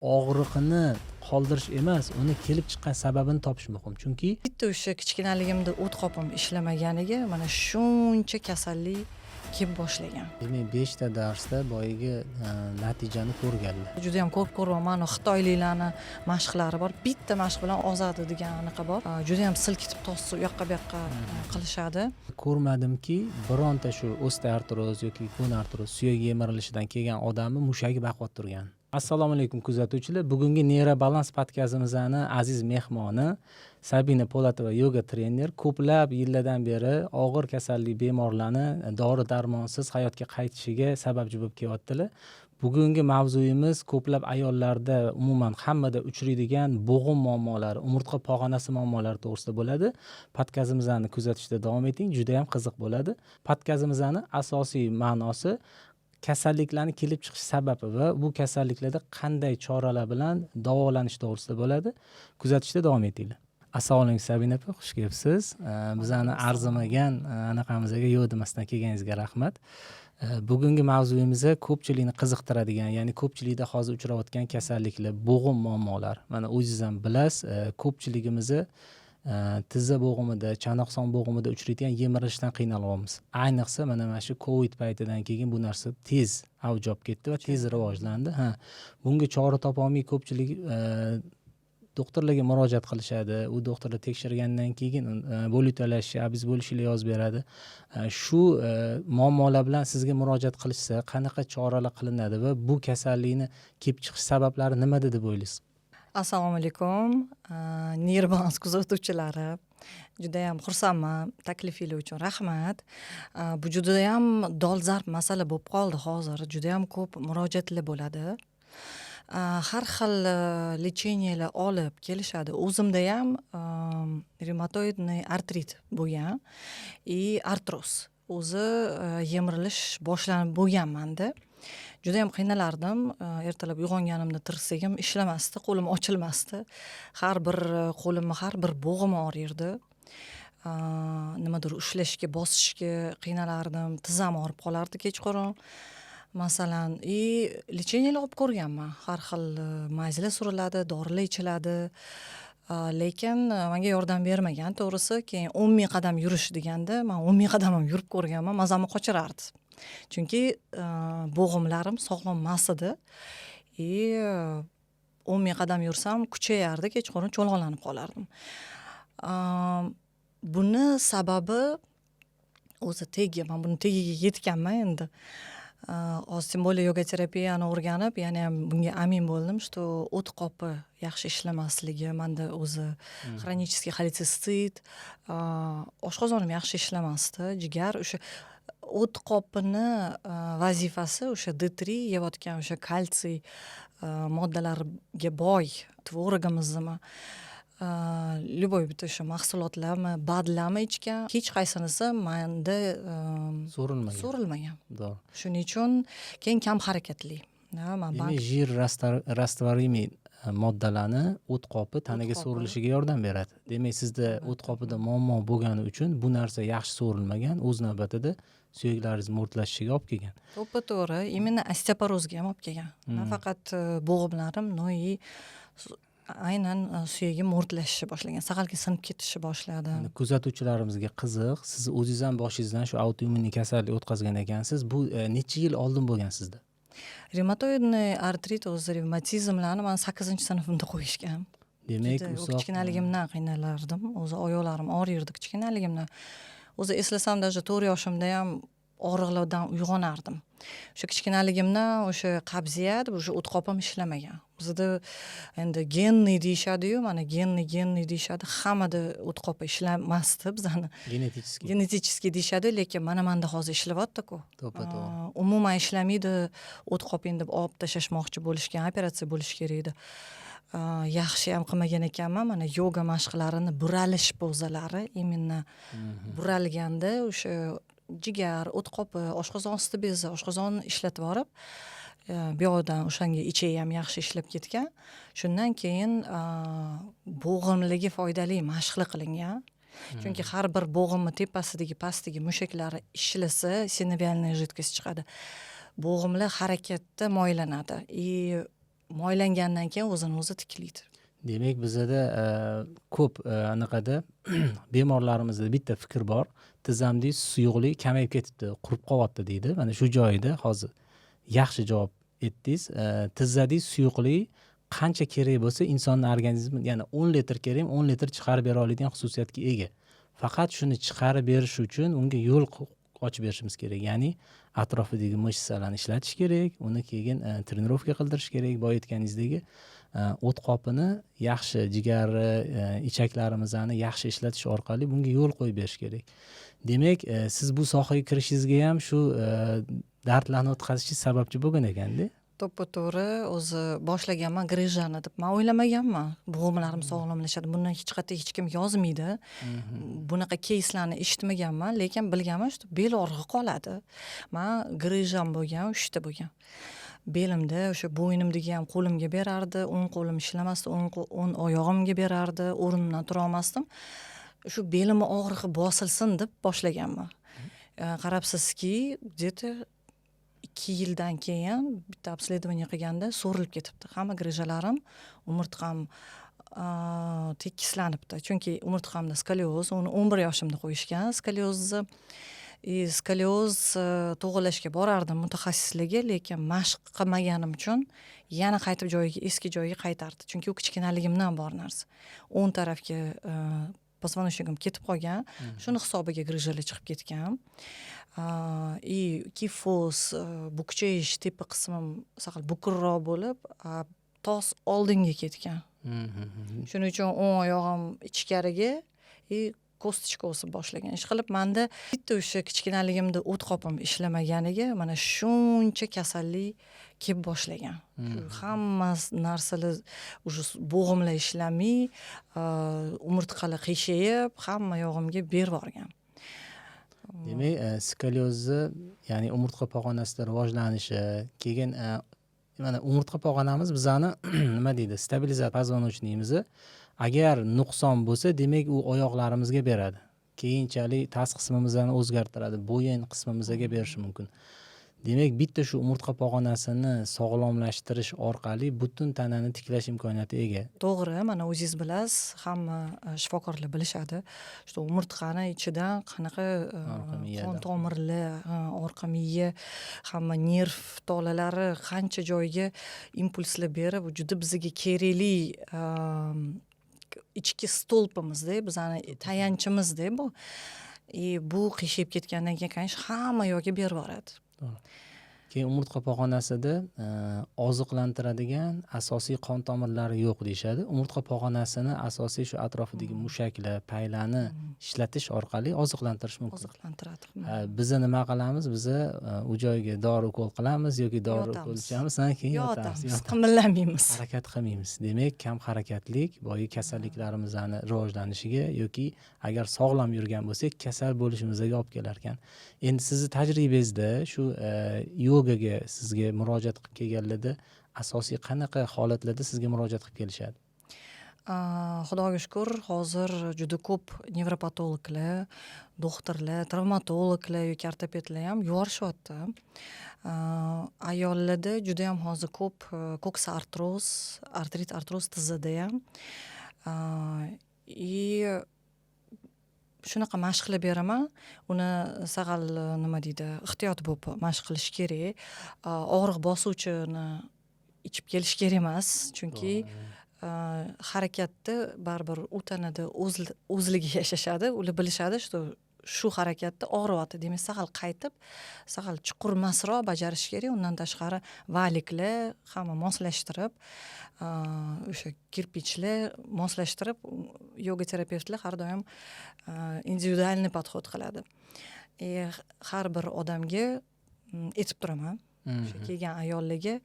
og'riqni qoldirish emas, uni kelib chiqqan sababini topish muhim. Chunki Bitta o'sha kichkinaligimda o't qopim ishlamaganiga mana shuncha kasallik kelib boshlagan. demak 5 ta darsda boyagi natijani ko'rganlar. Juda ham ko'p ko'ryapman, xitoyliklarni mashqlari bor. Bitta mashq bilan ozadi degan anaqa bor. Juda ham silkitib to'sib u yoqqa bu yoqqa qilishadi. Ko'rmadimki, bironta shu osteoartroz yoki gonartroz suyak yemirilishidan kelgan odamni mushagi baqib turgan. Assalomu alaykum kuzatuvchilar. Bugungi Neyrobalans podkastimizning aziz mehmoni Sabina Po'latova, yoga trener. Ko'plab yillardan beri og'ir kasallik bemorlarni dori-darmonsiz hayotga qaytishiga sababchi bo'lib kelyaptilar. Bugungi mavzuyimiz ko'plab ayollarda, umuman hammada uchraydigan bo'g'im muammolari, umurtqa pog'onasi muammolari to'g'risida bo'ladi. Podkastimizni kuzatishda davom eting, juda ham qiziq bo'ladi. Podkastimizning asosiy ma'nosi kasalliklarning kelib chiqish sababi va bu kasalliklarda qanday choralar bilan davolanish to'g'risida bo'ladi. Kuzatishda davom etinglar. Assalomu alaykum Sabina opa, xush kelibsiz. Bizani arzimagan anaqamizga yo'q demasdan kelganingizga rahmat. Bugungi mavzuyimiz ko'pchilikni qiziqtiradigan, ya'ni ko'pchilikda hozir uchrayotgan kasalliklar, bo'g'im muammolar. Mana o'zingiz ham bilasiz, ko'pchiligimiz tizza bo'g'imida, chanoqson bo'g'imida uchraydigan yemirilishdan qiynalyapmiz. Ayniqsa mana shu Covid paytidan keyin bu narsa tez avj olib ketdi va tez rivojlandi. Bunga chora topolmay ko'pchilik doktorlarga murojaat qilishadi. U doktorlar tekshirgandan keyin bolitalash, abiz bo'lishini yozib beradi. Shu muammolar bilan sizga murojaat qilishsa, qanaqa choralar qilinadi va bu kasallikni kelib chiqish sabablari nimada deb o'ylaysiz? Assalomu alaykum. Neyrobalans kuzatuvchilari. Juda ham xursandman taklifingiz uchun. Rahmat. Bu juda ham dolzarb masala bo'lib qoldi hozir. Juda ham ko'p murojaatlar bo'ladi. Har xil lecheniyalar olib kelishadi. O'zimda ham revmatoidniy artrit bo'lgan и artroz. O'zi yemirilish boshlanib bo'lganmanda. Juda ham qiynalardim. Ertalab uyg'onganimda tirsagim ishlamasdi, qo'lim ochilmasdi. Har bir qo'limni har bir bo'g'im og'rirdi. Nimadir ushlashga, bosishga qiynalardim. Tizzam og'rib qolardi kechqurun. Masalan, lecheniyalar olib ko'rganman. Har xil mayzlar suriladi, dorilar ichiladi. Lekin menga yordam bermagan. To'g'risi, keyin 10 ming qadam yurish deganda, men 10 ming qadam ham yurib ko'rganman, mazamni qochirardi. Chunki bo'g'imlarim sog'lom emas edi. 10 ming qadam yursam kuchayardi, kechqurun cho'lg'onlanib qolardim. Buni sababi o'zi men buni tagiga yetganman endi. Tем более yoga terapiyani o'rganib, ya'ni ham bunga amin bo'ldim, что o't qopi yaxshi ishlamasligi, menda o'zi xronический xoletsistit, oshqozonim yaxshi ishlamasdi, jigar o'sha o't qopini vazifasi o'sha D3 yeyotgan o'sha kalsiy moddalariga boy tvorogimizni любой bitta o'sha mahsulotlarni, badlarni ichgan, hech qaysinisi menda so'rilmagan. Shuning uchun keyin kam harakatli. Demak, jir rastvarimiy moddalarni o't qopi tanaga so'rilishiga yordam beradi. Demak, sizda o't qopida muammo bo'lgani uchun bu narsa yaxshi so'rilmagan, o'z navbatida suyaklaringiz mo'rtlashishiga olib kelgan. To'g'ri, именно osteoporozga ham olib kelgan. Faqat bo'g'imlarim, aynan suyagim mo'rtlashishni boshlagan, saqalga sinib ketishni boshladi. Kuzatuvchilarimizga qiziq, siz o'zingiz ham boshingizdan shu autoimmuniy kasallik o'tkazgan ekansiz. Bu necha yil oldin bo'lgan sizda? Revmatoidniy artrit, o'zi revmatizmlarni men 8-sinfimda qo'yishgan. Demak, kichkinaligimdan qiynalardim. O'zi oyoqlarim og'rirdi kichkinaligimdan. O'zi eslasam, даже 4 yoshimda ham og'riqlardan uyg'onardim. O'sha kichkinaligimdan o'sha qabziyat, o'sha o't qopim ishlamagan. Bizda endi genniy deyishadi-yu, mana genniy deyishadi. Hammada o't qopi ishlamasdi bizani. Genetik deyishadi, lekin menda hozir ishlayapti-ku. To'g'ri. Umuman ishlamaydi, o't qoping deb olib tashlashmoqchi bo'lishgan, operatsiya bo'lish kerak edi. Yaxshi ham qilmagan ekanman. Mana yoga mashqlarini buralish pozalari, именно buralganda o'sha jigar, o't qopi, oshqozon usti bezi, oshqozonni ishlatib yorib, bu yoqdan o'shanga ichi ham yaxshi ishlab ketgan. Shundan keyin bo'g'imligi foydali mashqlar qilingan. Chunki har bir bo'g'imni tepasidagi, pastdagi mushaklari ishlasa, sinovialniy jidkost chiqadi. Bo'g'imlar harakatda moylanadi. moylangandan keyin o'zini o'zi tiklaydi. Demak, bizada ko'p anaqada bemorlarimizda bitta fikr bor. Tizzamdagi suyuqlik kamayib ketibdi, qurib qolyapti deydi. Mana shu joyida hozir yaxshi javob etdingiz. Tizzadagi suyuqlik qancha kerak bo'lsa, insonning organizmi, ya'ni 10 litr kerak, 10 litr chiqarib bera oladigan xususiyatga ega. Faqat shuni chiqarib berish uchun unga yo'l ochib berishimiz kerak. Ya'ni atrofidagi mышцаlarni ishlatish kerak, uni keyin trenirovka qildirish kerak. Boya aytganingizdagi o't qopini yaxshi, jigari, ichaklarimizni yaxshi ishlatish orqali bunga yo'l qo'yib berish kerak. Demak, siz bu sohaga kirishingizga ham shu dardlarni o'tkazishingiz sababchi bo'lgan ekanda. To'ppa-to'g'ri, o'zi boshlaganman grijani deb men o'ylamaganman. Bo'g'imlarim sog'lomlashadi. Bundan hech qat'iy hech kim yozmaydi. Bunaqa keyslarni eshitmaganman, lekin bilganman, shu bel og'rig'i qoladi. Men grijam bo'lgan, 3 ta bo'lgan. Belimda o'sha bo'ynimdagi ham qo'limga berardi, o'ng qo'lim ishlamasdi, o'ng oyog'imga berardi, o'rnimdan tura olmasdim. Shu belimni og'rig'i bosilsin deb boshlaganman. Qarabsizki, где-то 2 yildan keyin bitta обследование qilganda so'rilib ketibdi. Hamma grijalarim, umurtqam tekislanibdi. Chunki umurtqamda skolioz, uni 11 yoshimda qo'yishgan. Skolioz to'g'rilashga borardim mutaxassislarga, lekin mashq qilmaganim uchun yana qaytib eski joyiga qaytardi. Chunki u kichkinaligimdan bor narsa. O'ng tarafga poзвоночнигim ketib qolgan. Shuni hisobiga grijalar chiqib ketgan. Kifos, bukchayish tepa qismim saqal bukurroq bo'lib, tos oldinga ketgan. Shuning uchun o'ng oyog'im ichkariga kostichka o'sib boshlagan. Ish qilib menda bitta o'sha kichkinaligimda o't qopim ishlamaganiga mana shuncha kasallik kelib boshlagan. Hamma narsalar уже bo'g'imlar ishlamay, umurtqalar qiyshayib, hamma yog'imga berib yuborgan. Demak, skoliozni, ya'ni umurtqa pog'onasida rivojlanishi, keyin mana umurtqa pog'onamiz bizani nima deydi, stabilizator позвоночныйimiz agar nuqson bo'lsa, demak u oyoqlarimizga beradi. Keyinchalik tas qismimizni o'zgartiradi, bo'yin qismimizga berishi mumkin. Demak, bitta shu umurtqa pog'onasini sog'lomlashtirish orqali butun tanani tiklash imkoniyatiga ega. To'g'ri, mana o'zingiz bilasiz, hamma shifokorlar bilishadi. Shu umurtqani ichidan qanaqa qon tomirlar, orqa miya, hamma nerv tolalari qancha joyga impulslar berib, juda bizga kerakli ichki stolpimizda, bizani tayanchimizda bu. Bu qiyshayib ketgandan keyin hamma yo'lga berib yuboradi. Keyin umurtqa pog'onasida oziqlantiradigan asosiy qon tomirlari yo'q deyshadi. Umurtqa pog'onasini asosiy shu atrofidagi mushaklar, paylarni ishlatish orqali oziqlantirish mumkin. Oziqlantiradi. Biz nima qilamiz? Biz u joyga dori ukol qilamiz yoki dori ukol ichamiz, keyin yotamiz. Qimirlamaymiz. Harakat qilmaymiz. Demak, kam harakatlik boyi kasalliklarimizning rivojlanishiga yoki agar sog'lom yurgan bo'lsak, kasal bo'lishimizga olib kelar ekan. Endi sizning tajribangizda shu yogaga sizga murojaat qilib kelganlarda asosiy qanaqa holatlarda sizga murojaat qilib kelishadi? Xudoga shukr, hozir juda ko'p nevropatologlar, doktorlar, travmatologlar yoki ortopedlar ham yuborishyapti. Ayollarda juda ham hozir ko'p ko'ksa artrit tizzada ham. Shunaqa mashq qilib beraman. Uni saqal nima deydi, ehtiyot bo'lib mashq qilish kerak. Og'riq bosuvchini ichib kelish kerak emas, chunki harakatda baribir u tanada o'zligi yashashadi, ular bilishadi, shu harakatda og'riyapti, demak saqal qaytib, saqal chuqurmasroq bajarish kerak. Undan tashqari valiklar hamma moslashtirib, o'sha kirpichlar moslashtirib, yoga terapevtlar har doim individualniy podxod qiladi. Har bir odamga aytib turaman. O'sha kelgan ayollarga,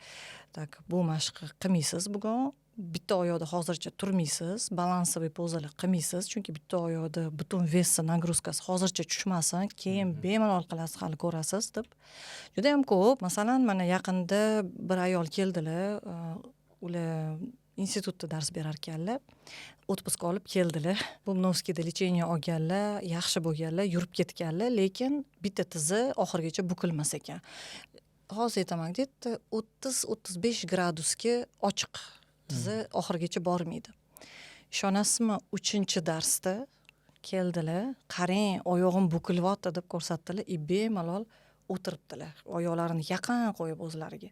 tak bu mashqni qilmaysiz bugun. Bitta oyoqda hozircha turmaysiz, balansli pozalar qilmaysiz, chunki bitta oyoqda butun vesi, nagruzkasi hozircha tushmasin, keyin bemalol qilasiz, hali ko'rasiz deb. Juda ham ko'p. Masalan, mana yaqinda bir ayol keldilar, ular institutda dars berar ekanlar. Отпуск olib keldilar. Bumnovskiyda lecheniya olganlar, yaxshi bo'lganlar, yurib ketganlar, lekin bitta tizi oxirgacha bukilmas ekan. hozir aytaman, где-то 30-35 gradusga ochiq. Tizi oxirigacha bormaydi. Ishonasizmi, 3-darsda keldilar, qarang, oyog'im bukilyapti deb ko'rsatdilar, bemalol o'tiribdilar. Oyoqlarini yaqin qo'yib o'zlariga.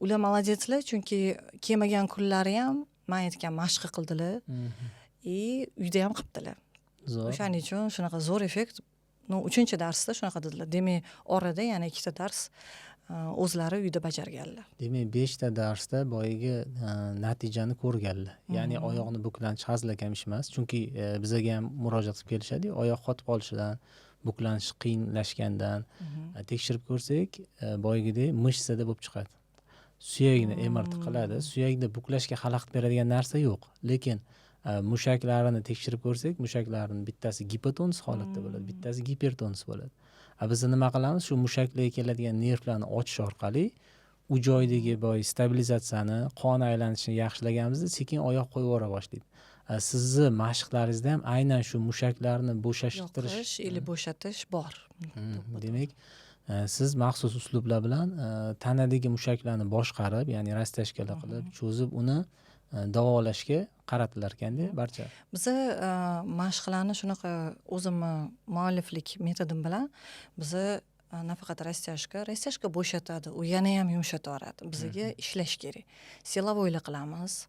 Ular молодецlar, chunki kelmagan kunlari ham men aytgan mashq qildilar. Uyda ham qilibdilar. O'shaning uchun shunaqa zo'r effekt. 3-darsda shunaqa dedilar. Demak, orada yana 2 dars o'zlari uyda bajarganlar. Demak, 5 darsda boyagi natijani ko'rganlar. Ya'ni oyoqni buklanish hazilakam ish emas. Chunki bizga ham murojaat qilib kelishadi, oyoq qotib qolishidan, buklanish qiyinlashgandan tekshirib ko'rsak, boyagidek mishsada bo'lib chiqadi. Suyakni MRT qiladi. Suyakda buklashga xalaqit beradigan narsa yo'q. Lekin mushaklarini tekshirib ko'rsak, mushaklarini bittasi gipotonus holatda bo'ladi, bittasi gipertonus bo'ladi. Biz nima qilamiz? Shu mushaklarga keladigan nervlarni ochish orqali u joydagi stabilizatsiyani, qon aylanishini yaxshilaganimizda sekin oyoq qo'yib yubora boshlaydi. Sizni mashqlaringizda ham aynan shu mushaklarni bo'shatishtirish, bo'shatish bor. Demak, siz maxsus uslublar bilan tanadagi mushaklarni boshqarib, ya'ni rastashkalar qilib, cho'zib uni davolashga qaratilar ekanda barcha. Biz mashqlarni shunaqa o'zimni mualliflik metodim bilan biz nafaqat rastashka bo'shatadi, u yana ham yumshataveradi. Bizga ishlash kerak. Silovoylar qilamiz,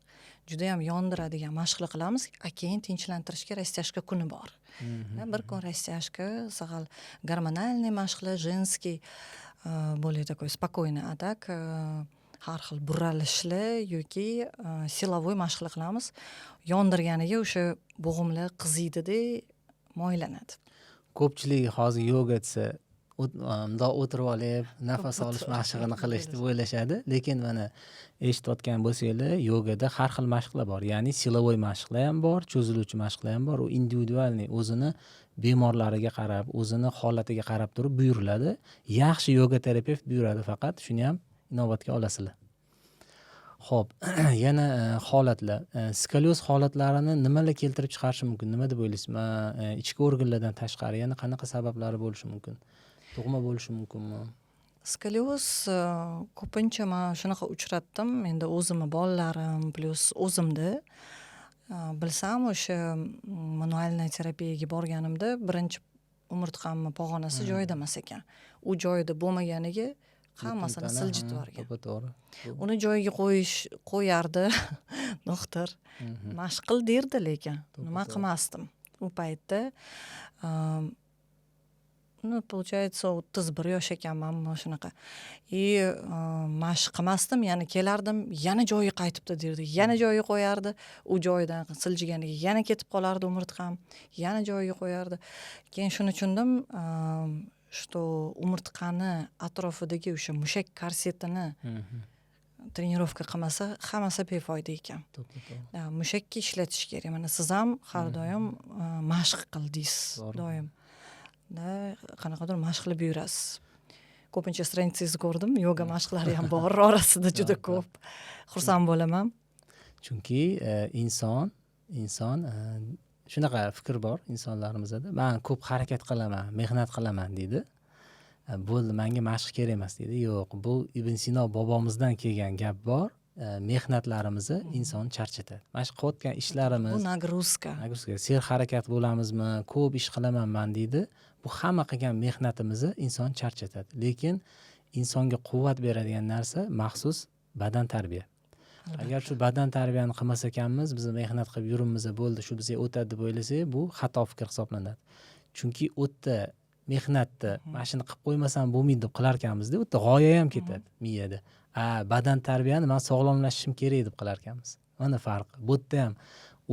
juda ham yondiradigan mashqlar qilamiz, keyin tinchlantirishga rastashka kuni bor. Bir kun rastashka, сагал гормональный mashqlar, женский, более такой спокойный, а так har xil buralishli yoki silovoy mashqlar qilamiz. Yondirganiga o'sha bo'g'imlar qiziydi-da, moylanadi. Ko'pchilik hozir yoga desa, bundoq o'tirib olib, nafas olish mashqini qilish deb o'ylashadi, lekin mana eshitayotgan bo'lsanglar, yogada har xil mashqlar bor. Ya'ni silovoy mashqlar ham bor, cho'ziluvchi mashqlar ham bor. U individualniy, o'zini bemorlariga qarab, o'zini holatiga qarab turib buyuriladi. Yaxshi yoga terapevt buyuradi, faqat shuni ham inobatga olasizlar. Xo'p, yana holatlar. Skolioz holatlarini nimalar keltirib chiqarishi mumkin? Nima deb o'ylaysiz? Ichki organlardan tashqari yana qanaqa sabablari bo'lishi mumkin? Tug'ma bo'lishi mumkinmi? Skolioz ko'pincha men shunaqa uchratdim. Endi o'zimni bolalarim plus o'zimda bilsam, o'sha manualniy terapiyaga borganimda birinchi umurtqamni pog'onasi joyida emas ekan. U joyida bo'lmaganiga hammasini siljitib yuborgan. To'g'ri. Uni joyiga qo'yardi doktor. Mashq qil derdi, lekin nima qilmasdim. U paytda получается 31 yosh ekanman, shunaqa. Mashq qilmasdim, yana kelardim, yana joyiga qaytibdi derdi. Yana joyiga qo'yardi, u joyidan siljiganiga yana ketib qolardi umurtqam, yana joyiga qo'yardi. Keyin shuni tushundim, что umurtqani atrofidagi o'sha mushak korsetini trenirovka qilmasa, hammasi befoyda ekan. Mushakka ishlatish kerak. Mana siz ham har doim mashq qildingiz, doim. Qanaqadir mashq qilib yurasiz. Ko'pincha stranitsingizni ko'rdim, yoga mashqlari ham bor orasida juda ko'p. Xursand bo'laman. Chunki inson shunaqa fikr bor insonlarimizda. Men ko'p harakat qilaman, mehnat qilaman deydi. Bo'ldi, menga mashq kerak emas deydi. Yo'q, bu Ibn Sino bobomizdan kelgan gap bor. Mehnatlarimizni inson charchatadi. Mana shu qilayotgan ishlarimiz, bu nagruzka. Ser harakat bo'lamizmi, ko'p ish qilaman men deydi. Bu hamma qilgan mehnatimizni inson charchatadi. Lekin insonga quvvat beradigan narsa maxsus badan tarbiya. Agar shu badan tarbiyani qilmas ekanmiz, biz mehnat qilib yurimiz bo'ldi, shu bizga o'tadi deb o'ylasak, bu xato fikr hisoblanadi. Chunki o'tda mehnatni mana shuni qilib qo'ymasam bo'lmaydi deb qilar ekanmiz-da, o'tda g'oya ham ketadi miyada. Badan tarbiyani men sog'lomlashishim kerak deb qilar ekanmiz. Mana farqi. Bu yerda ham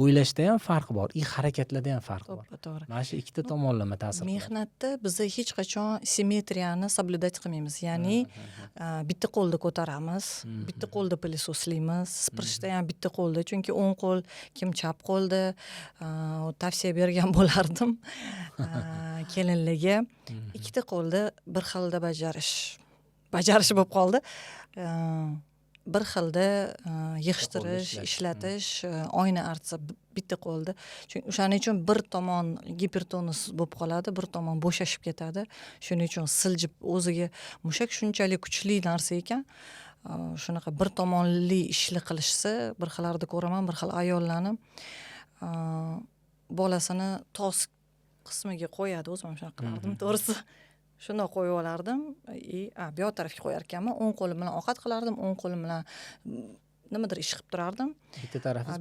o'ylashda ham farq bor, harakatlarda ham farq bor. To'g'ri. Mana shu ikkita tomonlama ta'sir qiladi. Mehnatda biz hech qachon simmetriyani соблюдать qilmaymiz. Ya'ni bitta qo'lda ko'taramiz, bitta qo'lda pылесосlaymiz, sipirishda ham bitta qo'lda, chunki o'ng qo'l, kim chap qo'lda, tavsiya bergan bo'lardim kelinlarga. Ikkita qo'lda bir xilda bajarish bo'lib qoldi. bir xilda yig'ishtirish, ishlash. ishlatish, oyna artsa bitta qo'lda. Chunki o'shaning uchun bir tomon gipertonus bo'lib qoladi, bir tomon bo'shashib ketadi. Shuning uchun siljib o'ziga mushak shunchalik kuchli narsa ekan, shunaqa bir tomonli ishli qilishsa, bir xillarda ko'raman, bir xil ayollarni bolasini tos qismiga qo'yadi, o'zim ham shunaqa qilardim, to'g'risi. Shundoq qo'yib olardim, bu yoq tarafga qo'yar ekanman, o'ng qo'lim bilan ovqat qilardim, o'ng qo'lim bilan nimadir ish qilib turardim.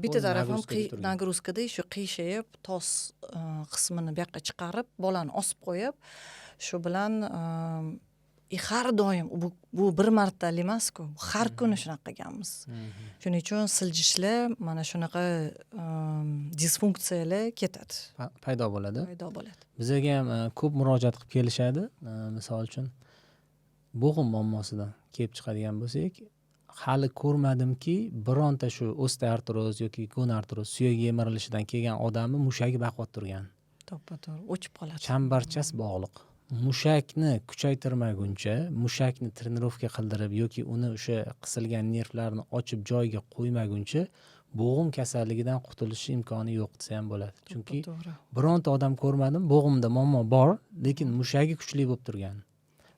Bitta tarafim nagruzkada shu qiyshayib, tos qismini bu yoqqa chiqarib, bolani osib qo'yib, shu bilan har doim bu bir martalik emas-ku, har kuni shunaqa qilganmiz. Shuning uchun siljishlar, mana shunaqa disfunksiyalar ketadi. Paydo bo'ladi. Bo'ladi. Bizga ham ko'p murojaat qilib kelishadi. Misol uchun bo'g'im muammosidan kelib chiqadigan bo'lsak, hali ko'rmadimki, bironta shu osteoartroz yoki gonartroz suyak yemirilishidan kelgan odamni mushagi baquvvat turgan. To'ppa-to'g'ri, o'chib qoladi. Chambarchas bog'liq. Mushakni kuchaytirmaguncha, mushakni trenirovka qildirib yoki uni o'sha qisilgan nervlarni ochib joyiga qo'ymaguncha bo'g'im kasalligidan qutulish imkoni yo'q desa ham bo'ladi. Chunki bironta odam ko'rmadim, bo'g'imda muammo bor, lekin mushagi kuchli bo'lib turgan.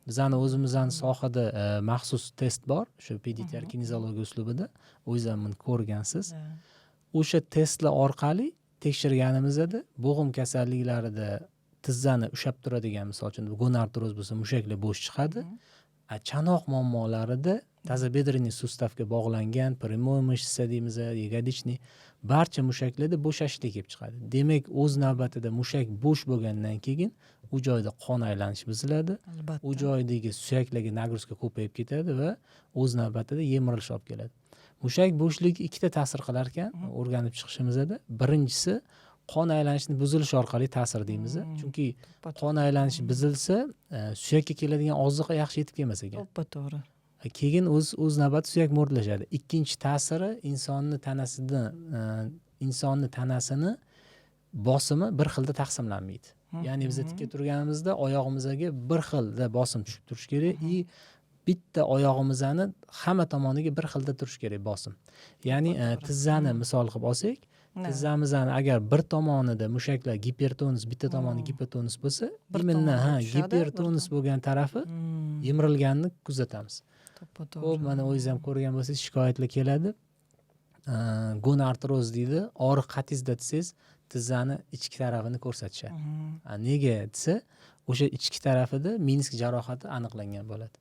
Bizani o'zimizning sohada maxsus test bor, shu pediatr kinezologiya uslubida, o'zingiz ham ko'rgansiz. O'sha testlar orqali tekshirganimizda bo'g'im kasalliklarida tizzani ushlab turadigan, misol uchun gonartroz bo'lsa mushaklar bo'sh chiqadi. Chanoq muammolarida тазобедренный sustavga bog'langan прямой мышца deymiz, ягодичный barcha mushaklarda bo'shashlik kelib chiqadi. Demak, o'z navbatida mushak bo'sh bo'lgandan keyin u joyda qon aylanishi buziladi. U joydagi suyaklarga nagruzka ko'payib ketadi va o'z navbatida yemirilish olib keladi. Mushak bo'shligi ikkita ta'sir qilar ekan, o'rganib chiqishimizda. Birinchisi qon aylanishini buzilish orqali ta'sir deymiz. Chunki qon aylanishi buzilsa, suyakka keladigan oziqa yaxshi yetib kelmas ekan. To'ppa-to'g'ri. Keyin o'z navbat suyak mo'rdalashadi. Ikkinchi ta'siri insonni tanasini bosimi bir xilda taqsimlanmaydi. Ya'ni biz tikka turganimizda oyog'imizga bir xilda bosim tushib turish kerak, bitta oyog'imizni hamma tomoniga bir xilda turish kerak bosim. Ya'ni tizzani misol qilib olsak, tizzamizni agar bir tomonida mushaklar gipertonus, bitta tomoni gipotonus bo'lsa, imенно gipertonus bo'lgan tarafi yemirilganini kuzatamiz. Ko'p mana o'zingiz ham ko'rgan bo'lsangiz, shikoyatlar keladi. Gonartroz deydi, og'riq qatingizda desangiz, tizzani ichki tarafini ko'rsatishadi. Nega desa, o'sha ichki tarafida menisk jarohati aniqlangan bo'ladi.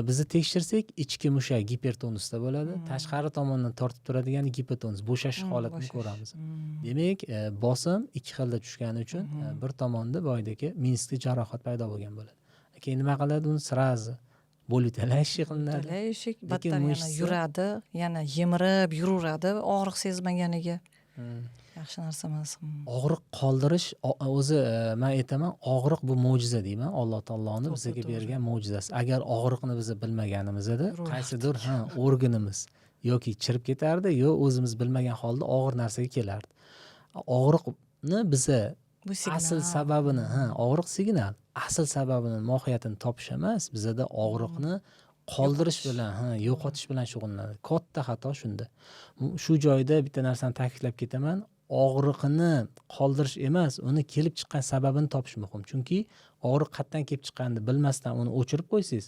Bizni tekshirsak, ichki mushak gipertonusda bo'ladi, tashqari tomondan tortib turadigan gipotonus, bo'shash holatini ko'ramiz. Demak, bosim ikki xilda tushgani uchun bir tomonda boydagi meniskda jarohat paydo bo'lgan bo'ladi. Keyin nima qiladi? Uni sirazi bo'lib talashi qilinadi. Battar yana yuradi, yana yemirib yuraveradi og'riq sezmaganiga. Yaxshi narsa emas. Og'riq qoldirish o'zi, men aytaman, og'riq bu mo'jiza deyman. Alloh taoloning bizga bergan mo'jizasi. Agar og'riqni biz bilmaganimizda qaysidir organimiz yoki chirib ketardi, yo o'zimiz bilmagan holda og'ir narsaga kelardi. Og'riqni biza asl sababini, og'riq signal, asl sababini, mohiyatini topish emas, bizada og'riqni qoldirish bilan, yo'qotish bilan shug'ullanadi. Katta xato shunda. Shu joyda bitta narsani ta'kidlab ketaman. Og'riqni qoldirish emas, uni kelib chiqqan sababini topish muhim. Chunki og'riq qayerdan kelib chiqqanini bilmasdan uni o'chirib qo'ysangiz,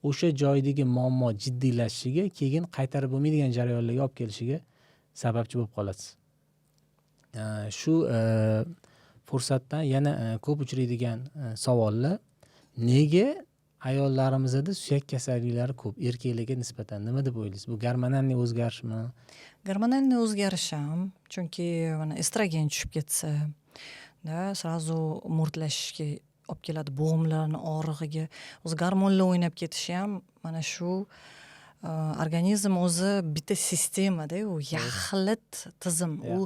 o'sha joydagi muammo jiddiylashishiga, keyin qaytarib bo'lmaydigan jarayonlarga olib kelishiga sababchi bo'lib qolasiz. Shu fursatdan yana ko'p uchraydigan savollar: nega ayollarimizda suyak kasalliklari ko'p, erkaklarga nisbatan? Nima deb o'ylaysiz? Bu gormonal o'zgarishmi? Gormonal o'zgarish ham, chunki mana estrogen tushib ketsa, srazu mo'rtlashishga olib keladi, bo'g'imlarning og'rig'iga, o'zi gormonlar o'ynab ketishi ham mana shu organizm o'zi bitta sistemada, u yaxlit tizim, u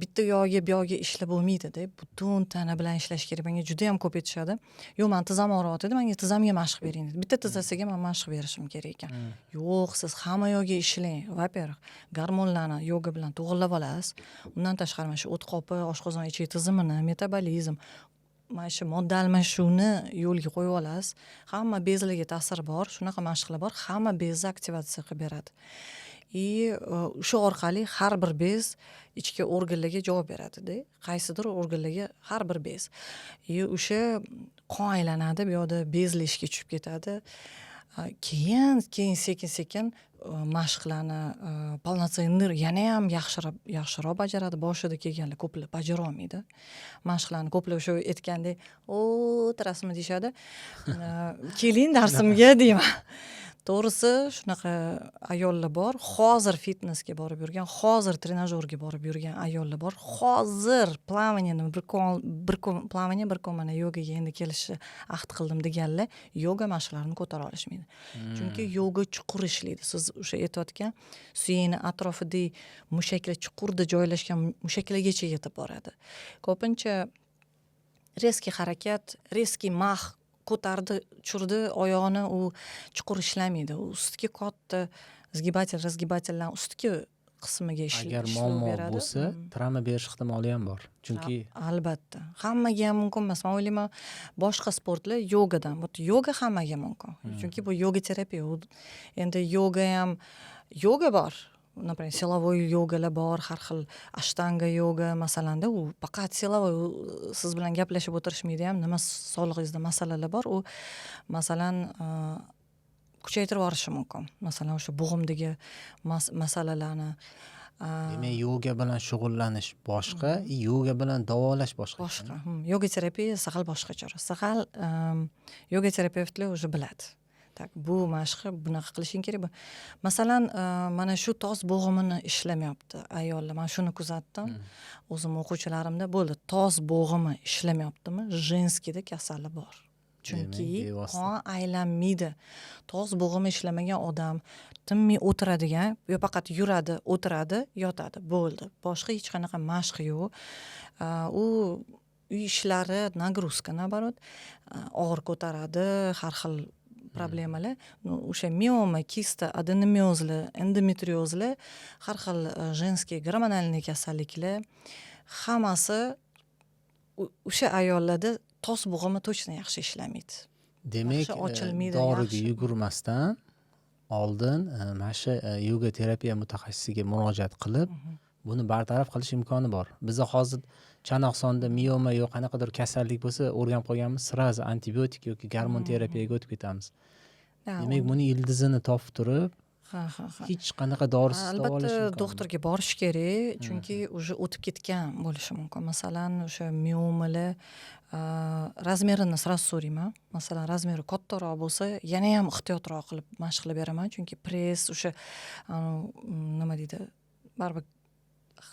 bitta yo'g'iga bu yo'g'iga ishlab bo'lmaydi-da, butun tana bilan ishlash kerak. Menga juda ham ko'p aytishadi. Yo'q, men tizzam og'riyotdi, menga tizzamga mashq bering dedi. Bitta tizzasiga men mashq berishim kerak ekan. Yo'q, siz hamma yo'g'iga ishlang. Va-per, gormonlarni yoga bilan to'g'irlab olasiz. Undan tashqari shu o't qopi, oshqozon ichki tizimini, metabolizm, mana shu modda almashuvni yo'lga qo'yib olasiz, hamma bezlarga ta'siri bor, shunaqa mashqlar bor, hamma bezni aktivatsiya qilib beradi. O'sha orqali har bir bez ichki organlarga javob beradida, qaysidir organlarga har bir bez. O'sha qon aylanadi, bu yoqda bezlar ishga tushib ketadi. Keyin sekin mashqlarni полноценный yana ham yaxshiroq bajaradi. Boshida kelganlar ko'plar bajara olmaydi. Mashqlarni ko'plar o'sha aytgandek, "O'tirasizmi" deyshadi. "Keling darsimga" deyman. To'g'risi shunaqa ayollar bor, hozir fitnessga borib yurgan, hozir trenajyorga borib yurgan ayollar bor. Hozir plavaniyani bir kun mana yogaga endi kelishni ahd qildim deganlar yoga mashqlarini ko'tara olishmaydi. Chunki yoga chuqur ishlaydi. Siz o'sha aytayotgan suyakni atrofida mushaklar chuqurda joylashgan mushaklargacha yetib boradi. Ko'pincha reski harakat, reski ko'tardi, tushirdi oyog'ini, u chuqur ishlamaydi. U ustki katta razgibatellar ustki qismiga Agar ishlab muammo beradi. bo'lsa, travma berish ehtimoli ham bor. Chunki Albatta. Hammaga ham mumkin emas. Men o'ylayman, boshqa sportlar yogadan. Yoga hammaga mumkin. Chunki bu yoga terapiya. Endi yoga bor. Например, silovoy yogalar bor, har xil ashtanga yoga masalanda, u faqat silovoy siz bilan gaplashib o'tirishmaydi ham, nima sog'lig'ingizda masalalar bor, u masalan kuchaytirib yuborishi mumkin. Masalan, o'sha bo'g'imdagi masalalarni demak, yoga bilan shug'ullanish boshqa, yoga bilan davolash boshqa. Yoga terapiya saqal boshqacha. Saqal yoga terapevtlar o'zi biladi. Bu mashqni bunaqa qilishing kerak. Masalan, mana shu tos bo'g'imini ishlamayapti ayollar. Men shuni kuzatdim. O'zim o'quvchilarimda bo'ldi. Tos bo'g'imi ishlamayaptimi? Jenskida kasali bor. Chunki qon aylanmaydi. Tos bo'g'imi ishlamagan odam tinmay o'tiradigan, yo faqat yuradi, o'tiradi, yotadi, bo'ldi. Boshqa hech qanaqa mashq yo'q. U uy ishlari nagruzka, naborot, og'ir ko'taradi, har xil problemalar. O'sha mioma, kista, adenomiozlar, endometriozlar, har xil jenskiy gormonalniy kasalliklar hammasi o'sha ayollarda tos bo'g'imi точно yaxshi ishlamaydi. Demak, doriga yugurmasdan oldin mana shu yoga terapiya mutaxassisiga murojaat qilib, buni bartaraf qilish imkoni bor. Bizda hozir chanoq sonida mioma yo'q, qanaqadir kasallik bo'lsa, o'rganib qolganmiz, sirazi antibiotik yoki gormon terapiyaga o'tib ketamiz. Demak, buni ildizini topib turib, hech qanaqa dorisiz davolash albatta doktorga borish kerak, chunki уже o'tib ketgan bo'lishi mumkin. Masalan, o'sha miomalar razmerini sraz so'rayman. Masalan, razmeri kattaroq bo'lsa, yana ham ehtiyotroq qilib mashq qilib beraman, chunki press o'sha nima deydi, baribir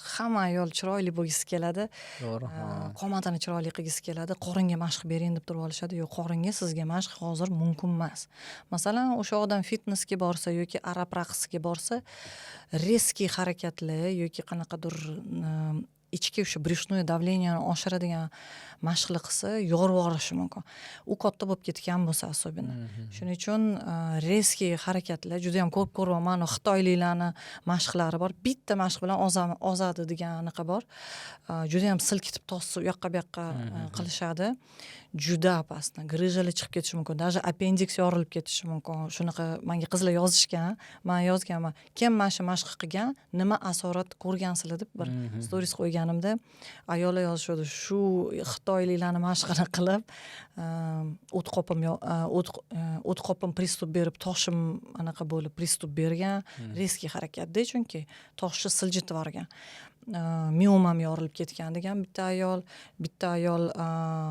hamma ayol chiroyli bo'lgisi keladi. To'g'ri. Qomatini chiroyli qilgisi keladi. Qoringa mashq bering deb turib olishadi. Yo'q, qoringa sizga mashq hozir mumkin emas. Masalan, o'sha odam fitnessga borsa yoki arab raqsiga borsa, reski harakatlar yoki qanaqadir ichki o'sha brюшное давленияni oshiradigan mashqlar qilsa, yorib yuborishi mumkin. U katta bo'lib ketgan bo'lsa особенно. Shuning uchun reski harakatlar juda ham ko'p ko'raman. Xitoyliklarni mashqlari bor. Bitta mashq bilan ozadi deganiga bor. Juda ham silkitib tosib u yoqqa bu yoqqa qilishadi. Juda pastdan grizhalar chiqib ketishi mumkin. Даже appendix yorilib ketishi mumkin. Shunaqa menga qizlar yozishgan. Men yozganman. Kim mana shu mashq qilgan, nima asorat ko'rgansizlar deb bir stories qo'yganimda ayollar yozishadi. Shu xitoyliklarni mashqini qilib, o't qopim pristup berib, toshim anaqa bo'lib pristup bergan, reski harakatda, chunki toshni siljitib yuborgan. Miomam yorilib ketgan degan bitta ayol